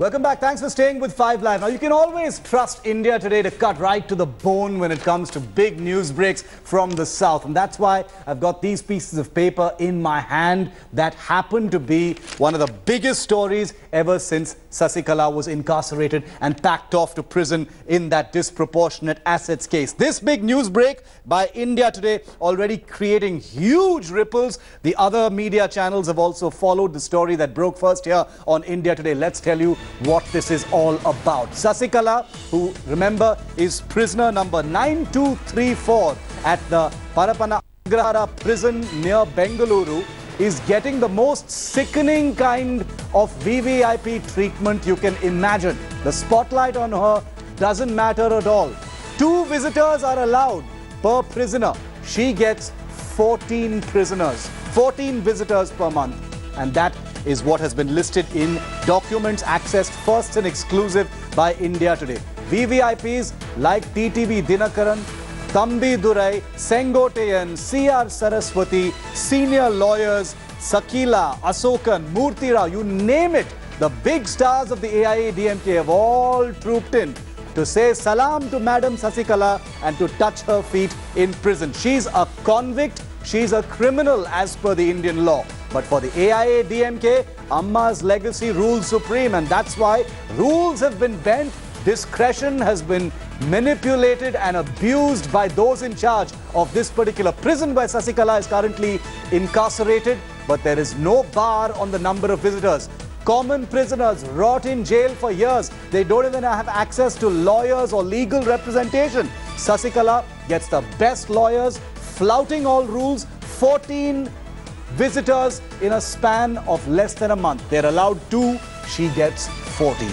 Welcome back. Thanks for staying with 5 Live. Now, you can always trust India Today to cut right to the bone when it comes to big news breaks from the south. And that's why I've got these pieces of paper in my hand that happen to be one of the biggest stories ever since Sasikala was incarcerated and packed off to prison in that disproportionate assets case. This big news break by India Today already creating huge ripples. The other media channels have also followed the story that broke first here on India Today. Let's tell you what this is all about. Sasikala, who, remember, is prisoner number 9234 at the Agrahara prison near Bengaluru, is getting the most sickening kind of VVIP treatment you can imagine. The spotlight on her doesn't matter at all. 2 visitors are allowed per prisoner. She gets 14 prisoners, 14 visitors per month. And that is what has been listed in documents accessed first and exclusive by India Today. VVIPs like TTV Dinakaran, Thambi Durai, Sengotayan, CR Saraswati, senior lawyers, Sakila, Asokan, Murthy Rao, you name it. The big stars of the AIADMK have all trooped in to say salam to Madam Sasikala and to touch her feet in prison. She's a convict, she's a criminal as per the Indian law. But for the AIADMK, Amma's legacy rules supreme, and that's why rules have been bent, discretion has been manipulated and abused by those in charge of this particular prison where Sasikala is currently incarcerated. But there is no bar on the number of visitors. Common prisoners rot in jail for years. They don't even have access to lawyers or legal representation. Sasikala gets the best lawyers, flouting all rules, 14 visitors in a span of less than a month. They're allowed 2, she gets 14.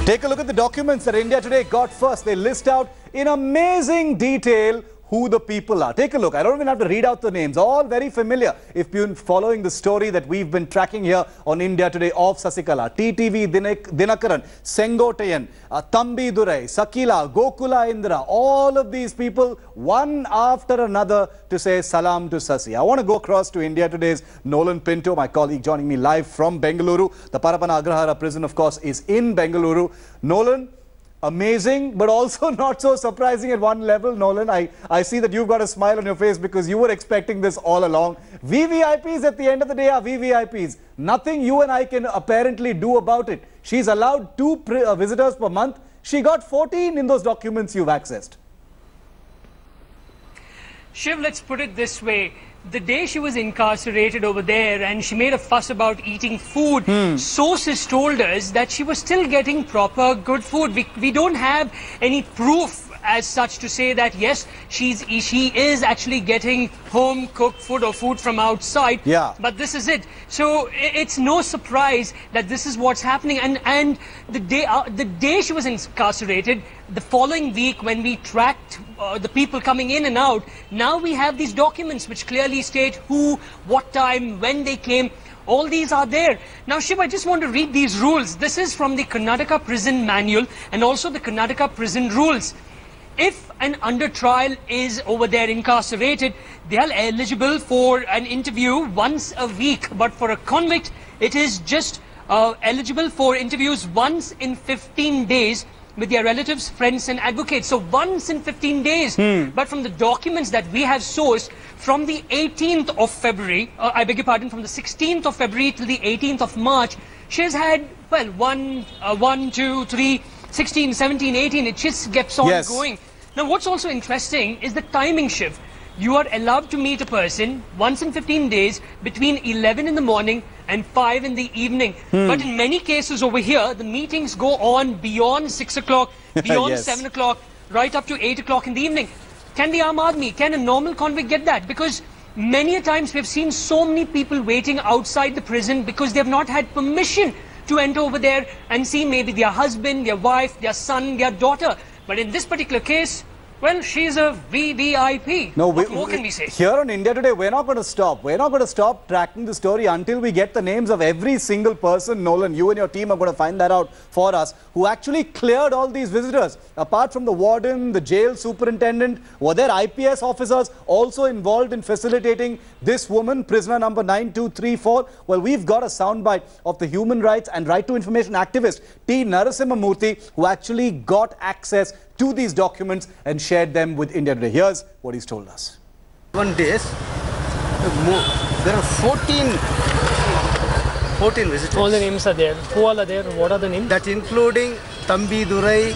Take a look at the documents that India Today got first. They list out in amazing detail who the people are. Take a look. I don't even have to read out the names. All very familiar if you've been following the story that we've been tracking here on India Today of Sasikala. TTV Dinakaran, Sengotayan, Thambi Durai, Sakila, Gokula Indra, all of these people, one after another, to say salam to Sasi. I want to go across to India Today's Nolan Pinto, my colleague joining me live from Bengaluru. The Agrahara prison, of course, is in Bengaluru. Nolan, amazing, but also not so surprising at one level. Nolan, I see that you've got a smile on your face because you were expecting this all along. VVIPs at the end of the day are VVIPs. Nothing you and I can apparently do about it. She's allowed 2 visitors per month. She got 14 in those documents you've accessed. Shiv, let's put it this way. The day she was incarcerated over there and she made a fuss about eating food, sources told us that she was still getting proper good food. We don't have any proof as such to say that yes, she is actually getting home cooked food or food from outside. Yeah. But this is it. So it's no surprise that this is what's happening. And the day she was incarcerated, the following week when we tracked the people coming in and out, now we have these documents which clearly state who, what time, when they came. All these are there. Now, Shiv, I just want to read these rules. This is from the Karnataka Prison Manual and also the Karnataka Prison Rules. If an under trial is over there incarcerated, they are eligible for an interview once a week. But for a convict, it is just eligible for interviews once in 15 days with their relatives, friends and advocates. So once in 15 days. But from the documents that we have sourced from the 18th of February, I beg your pardon, from the 16th of February till the 18th of March, she has had, well, 1, 2, 3, 16, 17, 18, it just gets on going. Now, what's also interesting is the timing shift. You are allowed to meet a person once in 15 days between 11 in the morning and 5 in the evening. But in many cases over here, the meetings go on beyond 6 o'clock, beyond 7 o'clock, right up to 8 o'clock in the evening. Can the Aam Aadmi, can a normal convict get that? Because many a times we've seen so many people waiting outside the prison because they have not had permission to enter over there and see maybe their husband, their wife, their son, their daughter. But in this particular case, Well, she's a VVIP. No, what more can we say? Here on India Today, we're not going to stop. We're not going to stop tracking the story until we get the names of every single person. Nolan, you and your team are going to find that out for us, who actually cleared all these visitors. Apart from the warden, the jail superintendent, were there IPS officers also involved in facilitating this woman, prisoner number 9234? Well, we've got a soundbite of the human rights and right to information activist T. Narasimha Murthy, who actually got access to these documents and shared them with India Today. Here's what he's told us. 1 days, there are 14 visitors. All the names are there. Who all are there? What are the names? That including Thambi Durai,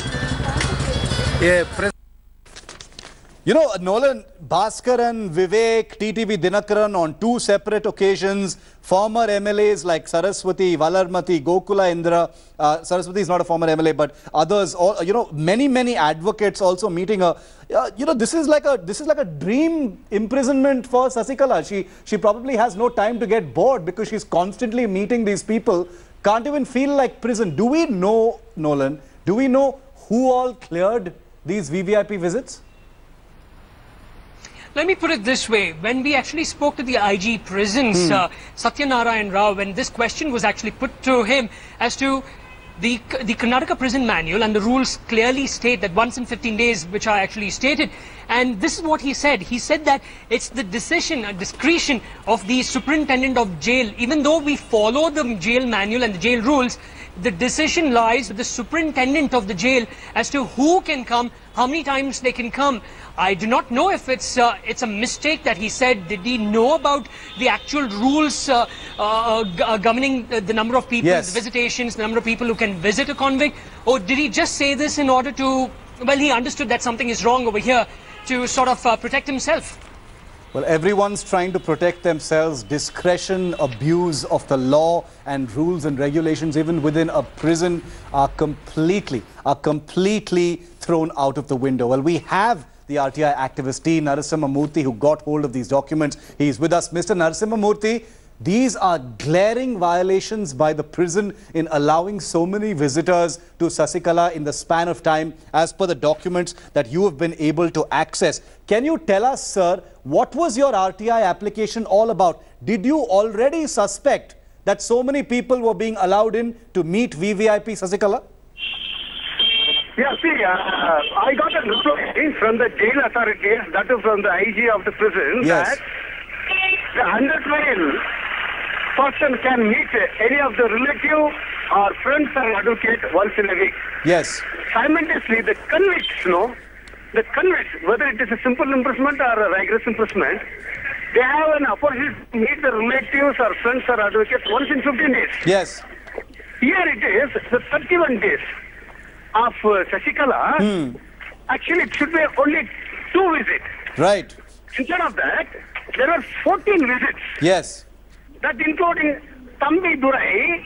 You know, Nolan, Bhaskaran, Vivek, TTV Dinakaran on 2 separate occasions, former MLAs like Saraswati, Valarmati, Gokula Indra, Saraswati is not a former MLA, but others, all, you know, many advocates also meeting her. You know, this is like a dream imprisonment for Sasikala. She probably has no time to get bored because she's constantly meeting these people. Can't even feel like prison. Do we know, Nolan, do we know who all cleared these VVIP visits? Let me put it this way. When we actually spoke to the IG prisons, Satyanarayan Rao, when this question was actually put to him as to the Karnataka prison manual, and the rules clearly state that once in 15 days, which are actually stated, and this is what he said. He said that it's the decision, discretion of the superintendent of jail. Even though we follow the jail manual and the jail rules, the decision lies with the superintendent of the jail as to who can come, how many times they can come. I do not know if it's a mistake that he said. Did he know about the actual rules governing the number of people, yes, the visitations, the number of people who can visit a convict? Or did he just say this in order to, well, he understood that something is wrong over here to sort of protect himself? Well, everyone's trying to protect themselves. Discretion, abuse of the law and rules and regulations, even within a prison, are completely thrown out of the window. Well, we have the RTI activist T. Narasimha Murthy, who got hold of these documents. He's with us. Mr. Narasimha Murthy, these are glaring violations by the prison in allowing so many visitors to Sasikala in the span of time as per the documents that you have been able to access. Can you tell us, sir, what was your RTI application all about? Did you already suspect that so many people were being allowed in to meet VVIP Sasikala? Yeah, see, I got a reply from the jail authorities, that is from the IG of the prison, Yes. that the under trial person can meet any of the relative or friends or advocate once in a week. Yes. Simultaneously, the convicts, whether it is a simple imprisonment or a rigorous imprisonment, they have an opportunity to meet the relatives or friends or advocates once in 15 days. Yes. Here it is, the 31 days of Sasikala, actually it should be only 2 visits. Right. Instead of that, there were 14 visits. Yes. That including Thambi Durai,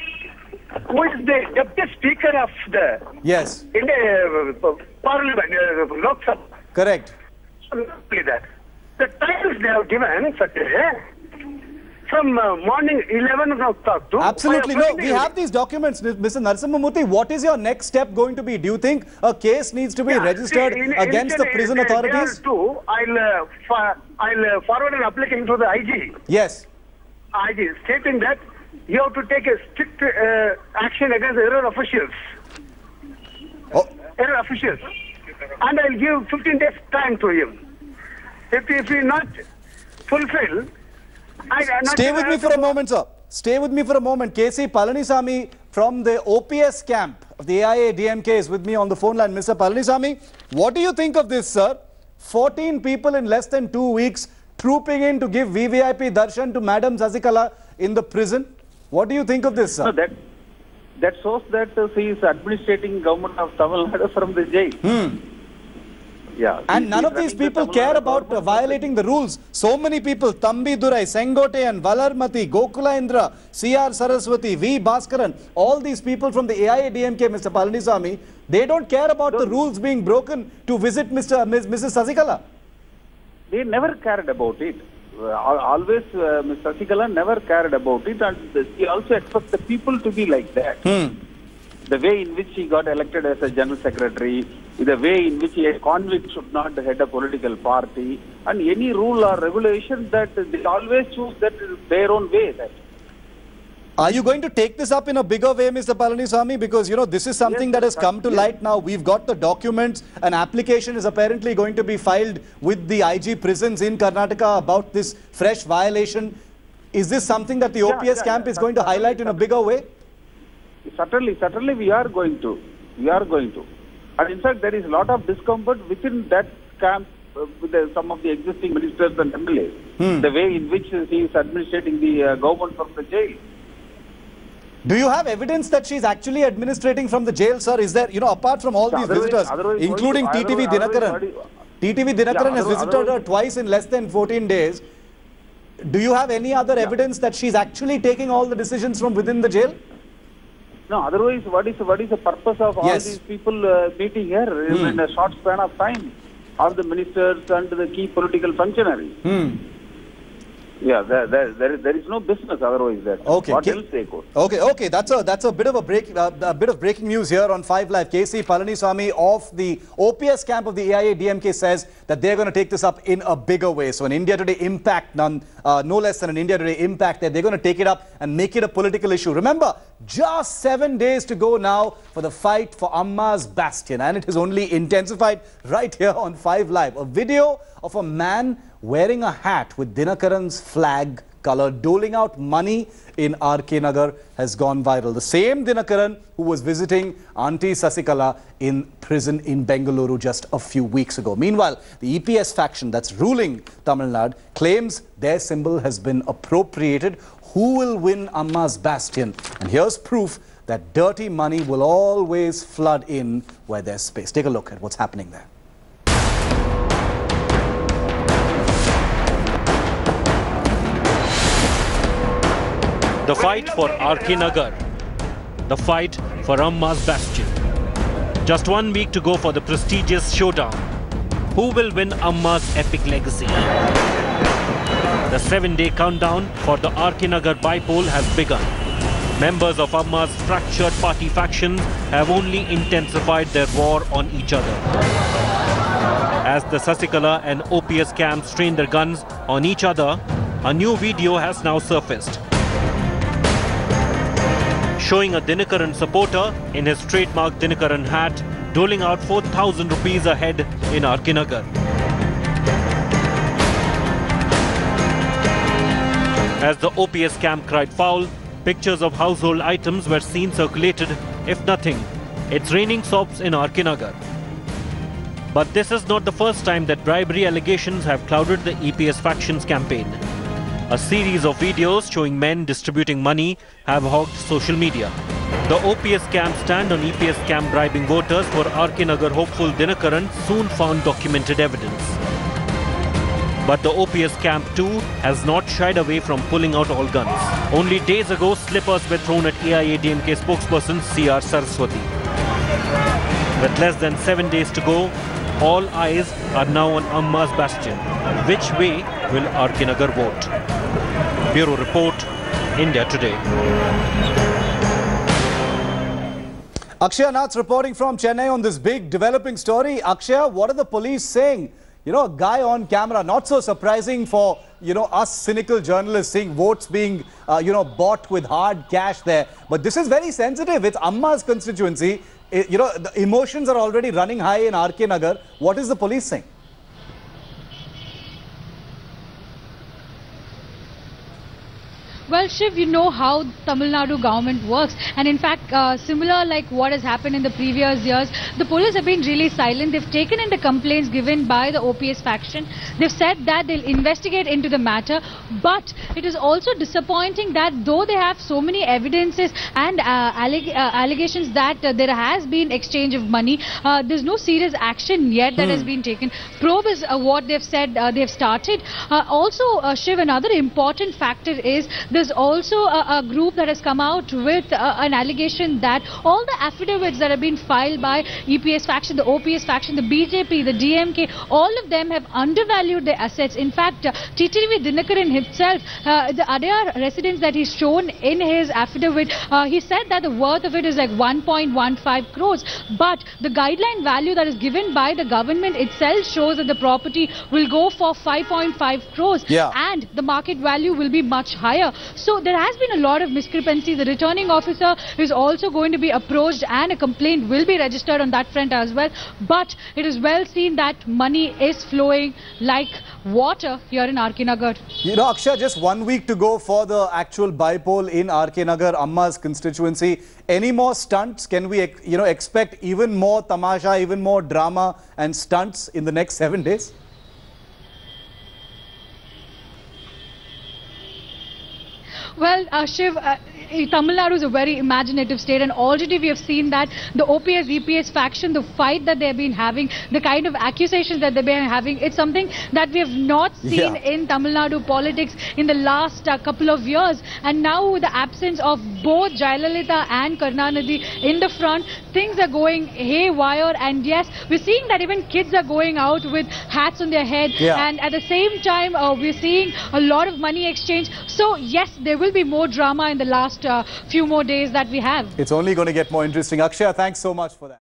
who is the deputy speaker of the Yes. parliament, Lok Sabha. Correct. Not only that, the times they have given, from morning 11 o'clock to... Absolutely. No, we have these documents. Mr. Narasimha Murthy, what is your next step going to be? Do you think a case needs to be registered against the prison authorities? I'll forward an application to the IG. Yes. IG stating that you have to take a strict action against error officials. Oh. Error officials. And I'll give 15 days time to him. If he not fulfill... Stay with me for a moment, sir. Stay with me for a moment. KC Palanisamy from the OPS camp of the AIA-DMK is with me on the phone line. Mr. Palanisamy, what do you think of this, sir? 14 people in less than 2 weeks trooping in to give VVIP darshan to Madam Sasikala in the prison. What do you think of this, sir? No, that shows that she is administrating government of Tamil Nadu from the jail. Yeah, and none of these people care about violating the rules. So many people, Thambi Durai, Sengote and Valarmati, Gokula Indra, C.R. Saraswati, V. Bhaskaran, all these people from the AIA-DMK, Mr. Palanisamy, they don't care about the rules being broken to visit Mrs. Sasikala. They never cared about it. Always, Ms. Sasikala never cared about it, and she also expects the people to be like that. The way in which she got elected as a general secretary, the way in which a convict should not head a political party, and any rule or regulation that they always choose that their own way. Are you going to take this up in a bigger way, Mr. Palaniswamy? Because, you know, this is something that has come to light now. We've got the documents. An application is apparently going to be filed with the IG prisons in Karnataka about this fresh violation. Is this something that the OPS camp is going to highlight in a bigger way? Certainly we are going to. And in fact, there is a lot of discomfort within that camp with some of the existing ministers and MLAs. The way in which he is administrating the government from the jail. Do you have evidence that she's actually administrating from the jail, sir? Is there, you know, apart from all these visitors, including TTV Dinakaran, TTV Dinakaran has visited her twice in less than 14 days. Do you have any other evidence that she's actually taking all the decisions from within the jail? No, otherwise, what is the purpose of all these people meeting here in a short span of time? All the ministers and the key political functionaries. Yeah, there is no business otherwise there. Okay. What else they could? Okay. That's a bit of breaking news here on 5 Live. KC Palaniswamy of the OPS camp of the AIADMK says that they're going to take this up in a bigger way. So an India Today Impact, no less than an India Today Impact, they're going to take it up and make it a political issue. Remember, just 7 days to go now for the fight for Amma's bastion, and it has only intensified right here on 5 Live. A video of a man wearing a hat with Dinakaran's flag color, doling out money in RK Nagar has gone viral. The same Dinakaran who was visiting Auntie Sasikala in prison in Bengaluru just a few weeks ago. Meanwhile, the EPS faction that's ruling Tamil Nadu claims their symbol has been appropriated. Who will win Amma's bastion? And here's proof that dirty money will always flood in where there's space. Take a look at what's happening there. The fight for RK Nagar, the fight for Amma's bastion. Just 1 week to go for the prestigious showdown. Who will win Amma's epic legacy? The 7-day countdown for the RK Nagar bypoll has begun. Members of Amma's fractured party faction have only intensified their war on each other. As the Sasikala and OPS camps train their guns on each other, a new video has now surfaced, showing a Dinakaran supporter in his trademark Dinakaran hat doling out 4,000 rupees a head in RK Nagar. As the OPS camp cried foul, pictures of household items were seen circulated. If nothing, it's raining soaps in RK Nagar. But this is not the first time that bribery allegations have clouded the EPS faction's campaign. A series of videos showing men distributing money have hogged social media. The OPS camp stand on EPS camp bribing voters for RK Nagar hopeful Dinakaran soon found documented evidence. But the OPS camp too has not shied away from pulling out all guns. Only days ago, slippers were thrown at AIADMK spokesperson CR Saraswati. With less than 7 days to go, all eyes are now on Amma's bastion. Which way will RK Nagar vote? Bureau Report, India Today. Akshaya Nath's reporting from Chennai on this big developing story. Akshaya, what are the police saying? You know, a guy on camera, not so surprising for, you know, us cynical journalists seeing votes being, bought with hard cash there. But this is very sensitive. It's Amma's constituency. You know, the emotions are already running high in RK Nagar. What is the police saying? Well, Shiv, you know how Tamil Nadu government works, and in fact, similar like what has happened in the previous years, the police have been really silent. They've taken in the complaints given by the OPS faction. They've said that they'll investigate into the matter, but it is also disappointing that though they have so many evidences and allegations that there has been exchange of money, there's no serious action yet that has been taken. Probe is what they've said they've started. Also, Shiv, another important factor is the There's also a group that has come out with an allegation that all the affidavits that have been filed by EPS faction, the OPS faction, the BJP, the DMK, all of them have undervalued their assets. In fact, TTV Dinakaran himself, the Adayar residence that he's shown in his affidavit, he said that the worth of it is like 1.15 crores. But the guideline value that is given by the government itself shows that the property will go for 5.5 crores. Yeah. And the market value will be much higher. So there has been a lot of discrepancy. The returning officer is also going to be approached and a complaint will be registered on that front as well. But it is well seen that money is flowing like water here in RK Nagar. You know, Akshay, just 1 week to go for the actual bypoll in RK Nagar, Amma's constituency. Any more stunts? Can we, expect even more tamasha, even more drama and stunts in the next 7 days? Well, Shiv, Tamil Nadu is a very imaginative state, and already we have seen that the OPS, EPS faction, the fight that they have been having, the kind of accusations that they've been having, it's something that we have not seen in Tamil Nadu politics in the last couple of years. And now with the absence of both Jayalalitha and Karunanidhi in the front, things are going haywire. And yes, we're seeing that even kids are going out with hats on their head. And at the same time, we're seeing a lot of money exchange. So yes, there will be more drama in the last few more days that we have. It's only going to get more interesting. Akshay, thanks so much for that.